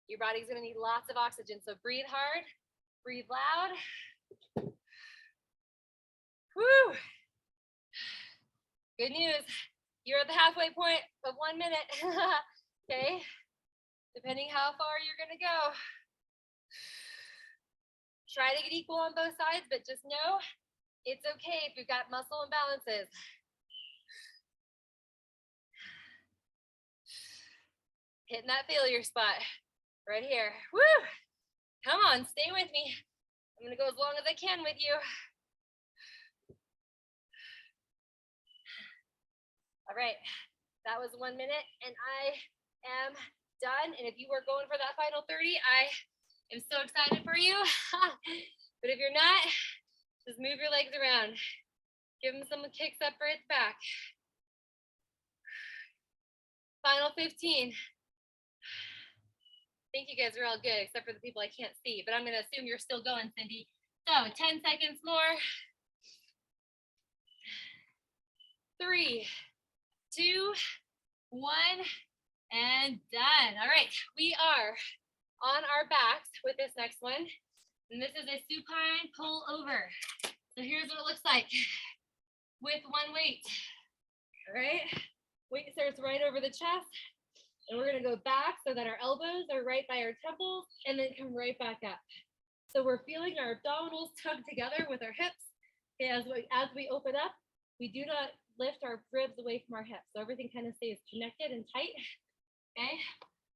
Your body's gonna need lots of oxygen, so breathe hard, breathe loud. Woo! Good news, you're at the halfway point of 1 minute, okay? Depending how far you're gonna go. Try to get equal on both sides, but just know it's okay if you've got muscle imbalances. Hitting that failure spot right here. Woo! Come on, stay with me. I'm gonna go as long as I can with you. All right, that was 1 minute and I am done. And if you were going for that final 30, I am so excited for you. But if you're not, just move your legs around. Give them some kicks up right back. Final 15. I think you guys are all good, except for the people I can't see, but I'm gonna assume you're still going, Cindy. So 10 seconds more. 3, 2, 1, and done. All right, we are on our backs with this next one. And this is a supine pull over. So here's what it looks like with one weight. All right, weight starts right over the chest. And we're gonna go back so that our elbows are right by our temples and then come right back up. So we're feeling our abdominals tug together with our hips. Okay, as we open up, we do not lift our ribs away from our hips. So everything kind of stays connected and tight. Okay,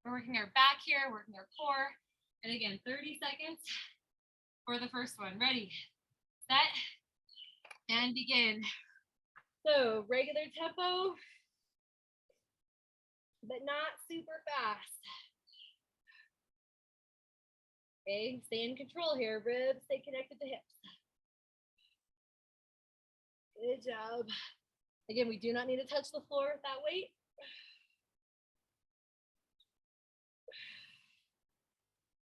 we're working our back here, working our core. And again, 30 seconds for the first one. Ready, set, and begin. So regular tempo, but not super fast. Okay, stay in control here. Ribs stay connected to hips. Good job. Again, we do not need to touch the floor with that weight.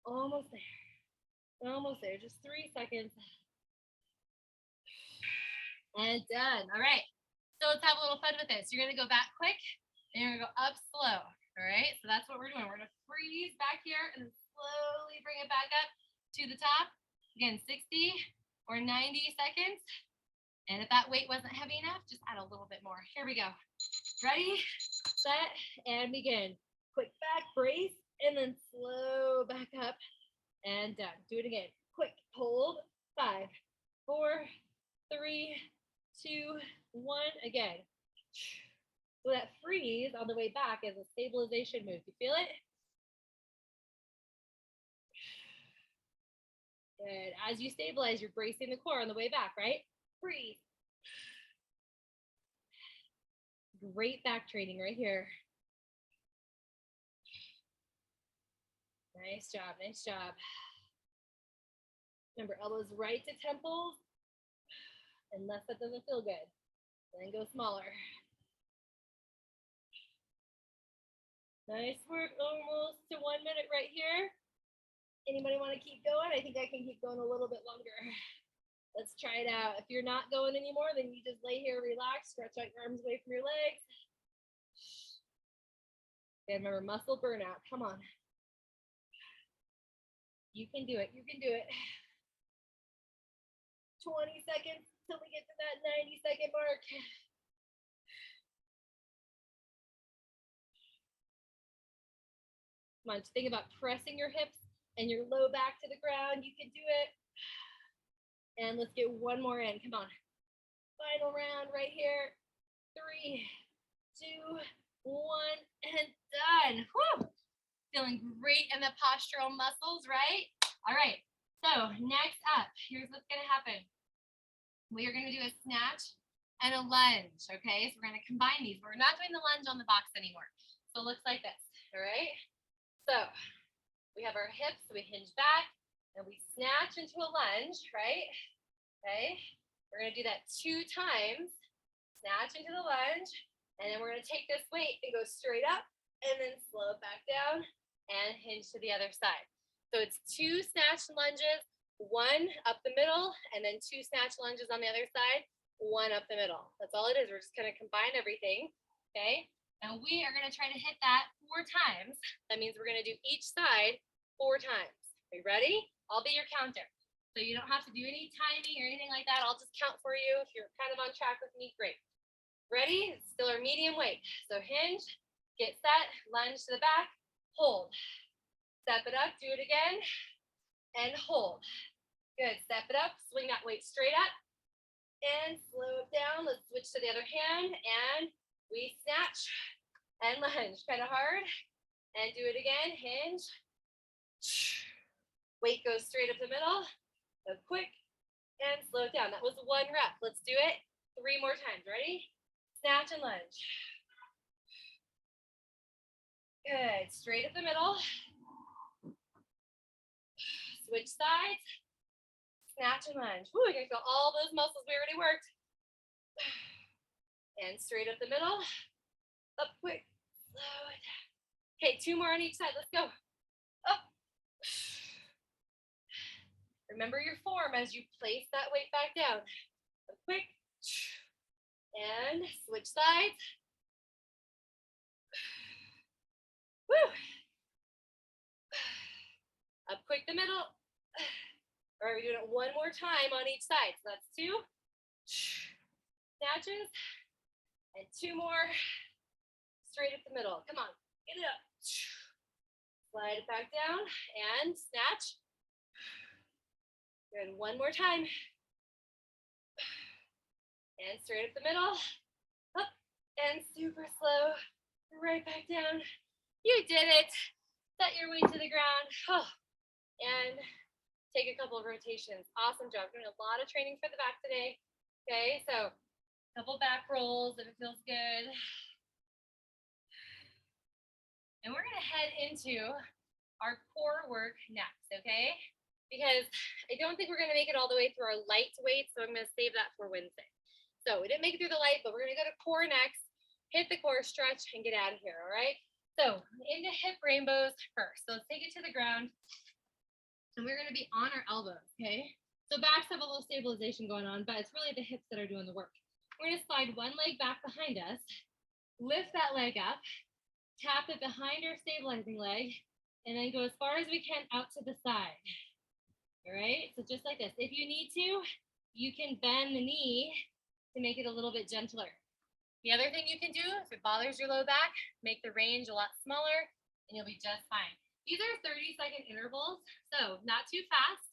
Almost there. Almost there. Just 3 seconds. And done. All right. So let's have a little fun with this. You're going to go back quick. And you're gonna go up slow, all right? So that's what we're doing. We're gonna freeze back here and slowly bring it back up to the top. Again, 60 or 90 seconds. And if that weight wasn't heavy enough, just add a little bit more. Here we go. Ready, set, and begin. Quick back, brace, and then slow back up and done. Do it again. Quick, hold, 5, 4, 3, 2, 1, again. So that freeze on the way back as a stabilization move. You feel it? Good. As you stabilize, you're bracing the core on the way back, right? Breathe. Great back training right here. Nice job, nice job. Remember, elbows right to temples, unless that doesn't feel good. Then go smaller. Nice work, almost to 1 minute right here. Anybody want to keep going? I think I can keep going a little bit longer. Let's try it out. If you're not going anymore, then you just lay here, relax, stretch out your arms away from your legs. And remember, muscle burnout. Come on. You can do it. You can do it. 20 seconds until we get to that 90-second mark. Come on, just think about pressing your hips and your low back to the ground. You can do it. And let's get one more in. Come on. Final round right here. 3, 2, 1, and done. Whew. Feeling great in the postural muscles, right? All right. So next up, here's what's going to happen. We are going to do a snatch and a lunge, okay? So we're going to combine these. We're not doing the lunge on the box anymore. So it looks like this, all right? So we have our hips, so we hinge back, and we snatch into a lunge, right? Okay, we're going to do that 2 times. Snatch into the lunge, and then we're going to take this weight and go straight up, and then slow it back down, and hinge to the other side. So it's 2 snatch lunges, 1 up the middle, and then 2 snatch lunges on the other side, 1 up the middle. That's all it is. We're just going to combine everything, okay? And we are going to try to hit that 4 times. That means we're going to do each side 4 times. Are you ready? I'll be your counter. So you don't have to do any timing or anything like that. I'll just count for you. If you're kind of on track with me, great. Ready? It's still our medium weight. So hinge, get set, lunge to the back, hold. Step it up, do it again, and hold. Good, step it up, swing that weight straight up, and slow it down. Let's switch to the other hand, and we snatch and lunge, kind of hard, and do it again, hinge. Weight goes straight up the middle, go quick, and slow it down. That was 1 rep. Let's do it 3 more times. Ready? Snatch and lunge. Good, straight up the middle. Switch sides, snatch and lunge. Woo, you're gonna feel all those muscles we already worked. And straight up the middle, up quick, slow it down. Okay, 2 more on each side, let's go. Up. Remember your form as you place that weight back down. Up quick, and switch sides. Woo. Up quick the middle. All right, we're doing it 1 more time on each side. So that's 2 snatches and 2 more straight up the middle. Come on, get it up. Slide it back down and snatch. Good, 1 more time. And straight up the middle. Up and super slow. Right back down. You did it. Set your weight to the ground. Oh. And take a couple of rotations. Awesome job. Doing a lot of training for the back today. Okay, so a couple back rolls if it feels good. And we're gonna head into our core work next, okay? Because I don't think we're gonna make it all the way through our light weights, so I'm gonna save that for Wednesday. So we didn't make it through the light, but we're gonna go to core next, hit the core, stretch, and get out of here, all right? So into hip rainbows first. So let's take it to the ground. And we're going to be on our elbows, okay? So backs have a little stabilization going on, but it's really the hips that are doing the work. We're going to slide 1 leg back behind us, lift that leg up, tap it behind our stabilizing leg, and then go as far as we can out to the side. All right? So just like this. If you need to, you can bend the knee to make it a little bit gentler. The other thing you can do, if it bothers your low back, make the range a lot smaller, and you'll be just fine. These are 30-second intervals, so not too fast.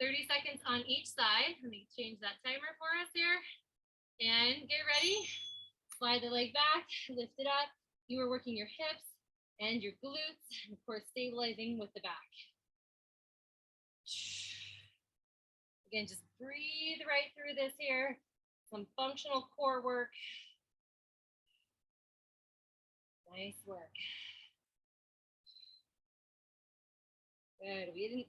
30 seconds on each side. Let me change that timer for us here. And get ready. Slide the leg back, lift it up. You are working your hips and your glutes, and of course, stabilizing with the back. Again, just breathe right through this here. Some functional core work. Nice work. Good. We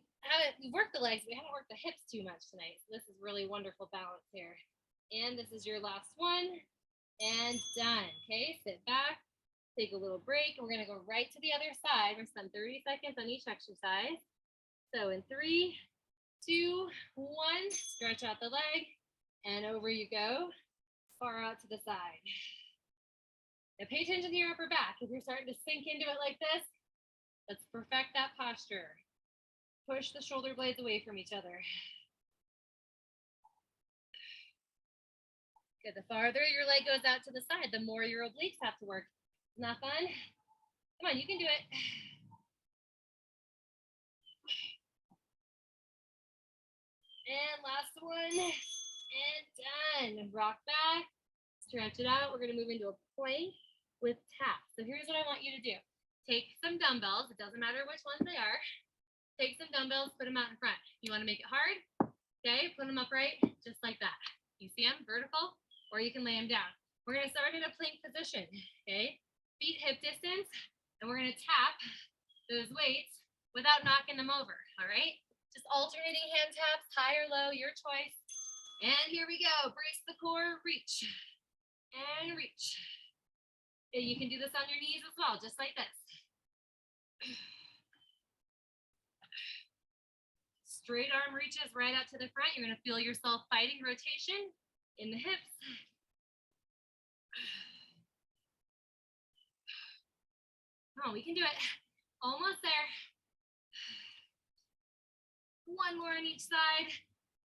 worked the legs, we haven't worked the hips too much tonight. So this is really wonderful balance here. And this is your last one. And done. Okay, sit back, take a little break. We're gonna go right to the other side. We're gonna spend 30 seconds on each exercise. So in 3, 2, 1, stretch out the leg and over you go, far out to the side. Now pay attention to your upper back. If you're starting to sink into it like this, let's perfect that posture. Push the shoulder blades away from each other. Good. The farther your leg goes out to the side, the more your obliques have to work. Isn't that fun? Come on, you can do it. And last one. And done. Rock back. Stretch it out. We're going to move into a plank with tap. So here's what I want you to do. Take some dumbbells. It doesn't matter which ones they are. Take some dumbbells, put them out in front. You want to make it hard? Okay, put them upright, just like that. You see them vertical, or you can lay them down. We're going to start in a plank position, okay? Feet hip distance, and we're going to tap those weights without knocking them over, all right? Just alternating hand taps, high or low, your choice. And here we go. Brace the core, reach, and reach. Okay, you can do this on your knees as well, just like this. Straight arm reaches right out to the front. You're going to feel yourself fighting rotation in the hips. Come on, we can do it. Almost there. One more on each side.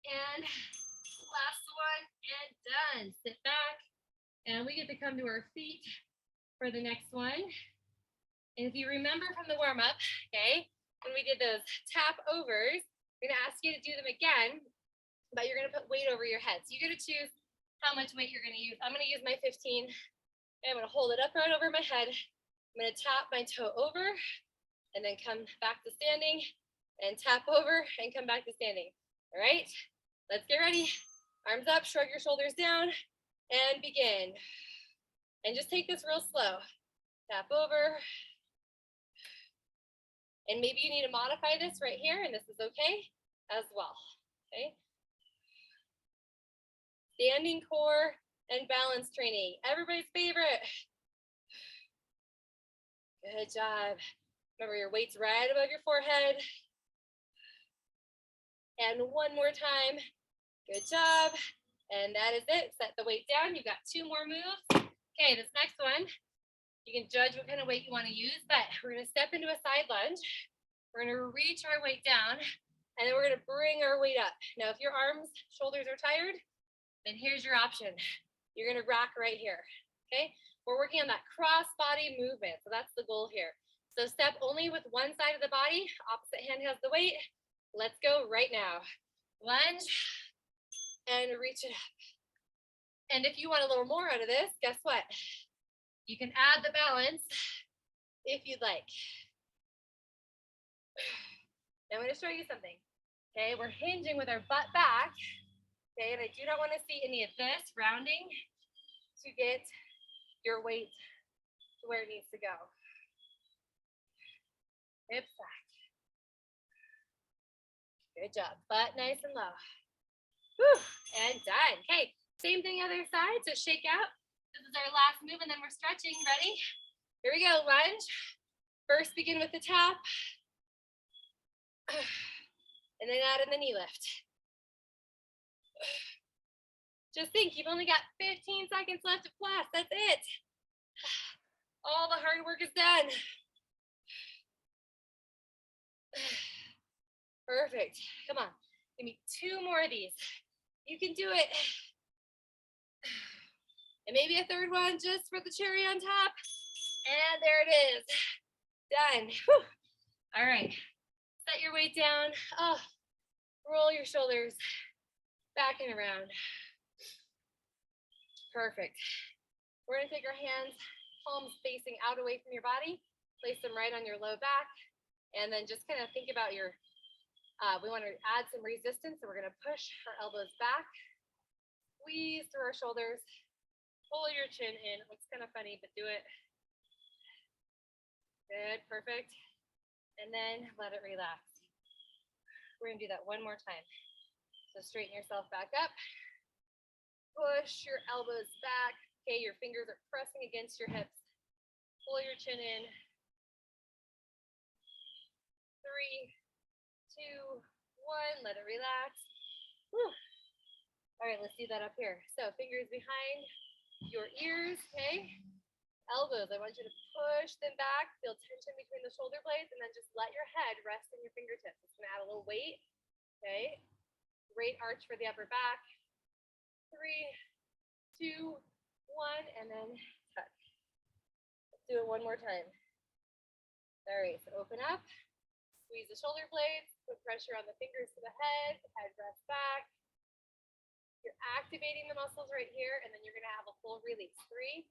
And last one, and done. Sit back. And we get to come to our feet for the next one. And if you remember from the warm-up, okay, when we did those tap overs, I'm going to ask you to do them again, but you're going to put weight over your head. So you're going to choose how much weight you're going to use. I'm going to use my 15. And I'm going to hold it up right over my head. I'm going to tap my toe over and then come back to standing and tap over and come back to standing. All right, let's get ready. Arms up, shrug your shoulders down and begin. And just take this real slow. Tap over. And maybe you need to modify this right here, and this is okay as well, okay? Standing core and balance training, everybody's favorite. Good job. Remember, your weight's right above your forehead. And one more time. Good job. And that is it. Set the weight down. You've got 2 more moves. Okay, this next one, you can judge what kind of weight you want to use, but we're going to step into a side lunge. We're going to reach our weight down, and then we're going to bring our weight up. Now, if your arms, shoulders are tired, then here's your option. You're going to rock right here, okay? We're working on that cross body movement, so that's the goal here. So step only with one side of the body, opposite hand has the weight. Let's go right now. Lunge, and reach it up. And if you want a little more out of this, guess what? You can add the balance if you'd like. Now I'm going to show you something. Okay, we're hinging with our butt back. Okay, and I do not want to see any of this rounding to get your weight to where it needs to go. Hips back. Good job. Butt nice and low. Whew, and done. Okay, same thing other side. So shake out. This is our last move, and then we're stretching. Ready? Here we go. Lunge. First, begin with the tap. And then add in the knee lift. Just think, you've only got 15 seconds left of class. That's it. All the hard work is done. Perfect. Come on. Give me 2 more of these. You can do it. And maybe a third one just for the cherry on top. And there it is. Done. Whew. All right. Set your weight down. Oh, roll your shoulders back and around. Perfect. We're gonna take our hands, palms facing out away from your body, place them right on your low back, and then just kind of think about your, we want to add some resistance, so we're gonna push our elbows back, squeeze through our shoulders, pull your chin in. It looks kind of funny, but do it. Good, perfect. And then let it relax. We're gonna do that one more time. So straighten yourself back up. Push your elbows back. Okay, your fingers are pressing against your hips. Pull your chin in. 3, 2, 1. Let it relax. Whew. All right, let's do that up here. So fingers behind your ears, okay? Elbows, I want you to push them back. Feel tension between the shoulder blades, and then just let your head rest in your fingertips. It's gonna add a little weight, okay? Great arch for the upper back. 3, 2, 1, and then tuck. Let's do it one more time. All right, so open up, squeeze the shoulder blades, put pressure on the fingers to the head rests back. You're activating the muscles right here, and then you're gonna have a full release. 3,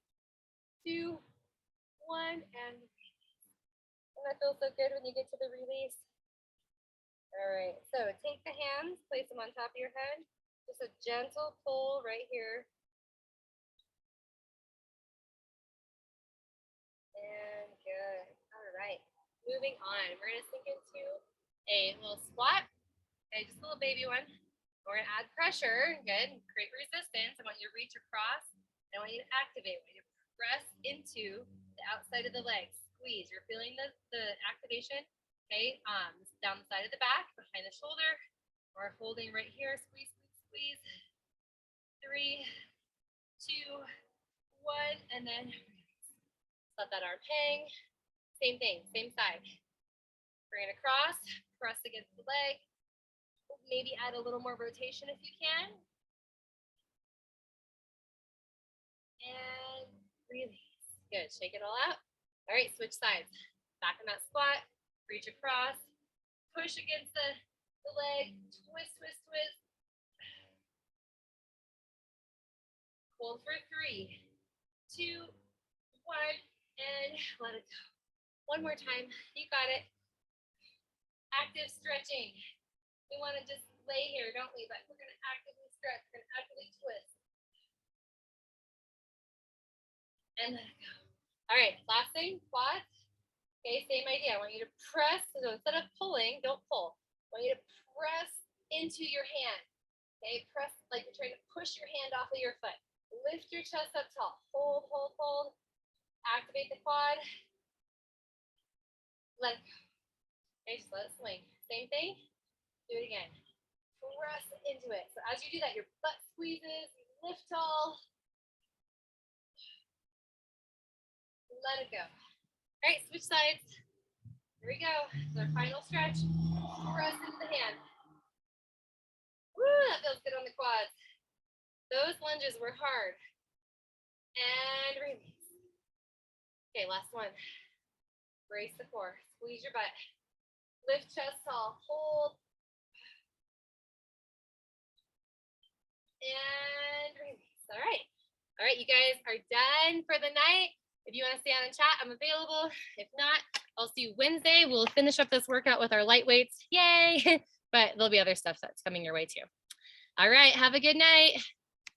2, 1, and that feels so good when you get to the release. All right, so take the hands, place them on top of your head. Just a gentle pull right here. And good. All right, moving on. We're gonna sink into a little squat. Okay, just a little baby one. We're gonna add pressure. Good. Create resistance. I want you to reach across. I want you to activate. I want you to press into the outside of the legs. Squeeze. You're feeling the activation. Okay. Down the side of the back, behind the shoulder. We're holding right here. Squeeze, squeeze, squeeze. 3, 2, 1, and then let that arm hang. Same thing, same side. Bring it across, press against the leg. Maybe add a little more rotation if you can. And release. Good, shake it all out. All right, switch sides. Back in that squat, reach across, push against the leg, twist, twist, twist. Hold for 3, 2, 1, and let it go. One more time, you got it. Active stretching. We want to just lay here, don't we? But we're going to actively stretch, we're going to actively twist. And let it go. All right, last thing, squats. Okay, same idea. I want you to press, so instead of pulling, don't pull. I want you to press into your hand. Okay, press like you're trying to push your hand off of your foot. Lift your chest up tall. Hold, hold, hold. Activate the quad. Let it go. Okay, just let it swing. Same thing. Do it again. Press into it. So as you do that, your butt squeezes, you lift tall. Let it go. All right, switch sides. Here we go. It's our final stretch. Press into the hand. Woo, that feels good on the quads. Those lunges were hard. And release. Okay, last one. Brace the core. Squeeze your butt. Lift chest tall. Hold. And release. All right. All right, you guys are done for the night. If you want to stay on and chat, I'm available. If not, I'll see you Wednesday. We'll finish up this workout with our light weights. Yay. But there'll be other stuff that's coming your way too. All right. Have a good night.